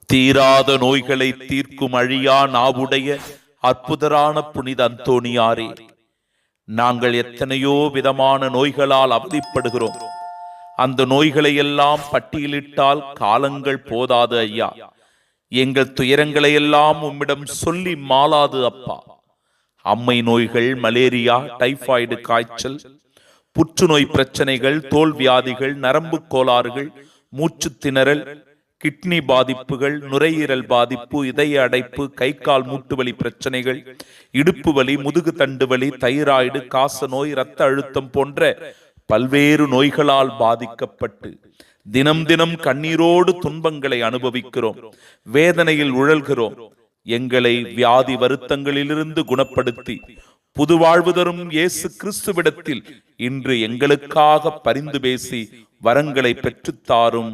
தீராத நோய்களை தீர்க்கும் அழியா நாவுடைய அற்புதரான புனித அந்தோணியாரே, நாங்கள் எத்தனையோ விதமான நோய்களால் அவதிப்படுகிறோம். அந்த நோய்களை எல்லாம் பட்டியலிட்டால் காலங்கள் போதாது ஐயா. எங்கள் துயரங்களை எல்லாம் உம்மிடம் சொல்லி மாளாது அப்பா. அம்மை நோய்கள், மலேரியா, டைபாய்டு காய்ச்சல், புற்றுநோய் பிரச்சனைகள், தோல் வியாதிகள், நரம்பு கோளாறுகள், மூச்சு திணறல், கிட்னி பாதிப்புகள், நுரையீரல் பாதிப்பு, இதய அடைப்பு, கை கால் மூட்டுவலி பிரச்சனைகள், இடுப்பு வலி, முதுகு தண்டு வலி, தைராய்டு, காச நோய், இரத்த அழுத்தம் போன்ற பல்வேறு நோய்களால் பாதிக்கப்பட்டு தினம் தினம் கண்ணீரோடு துன்பங்களை அனுபவிக்கிறோம், வேதனையில் உழல்கிறோம். எங்களை வியாதி வருத்தங்களிலிருந்து குணப்படுத்தி புது வாழ்வு தரும் இயேசு கிறிஸ்துவிடத்தில் இன்று எங்களுக்காக பரிந்து பேசி வரங்களை பெற்றுத்தாரும்.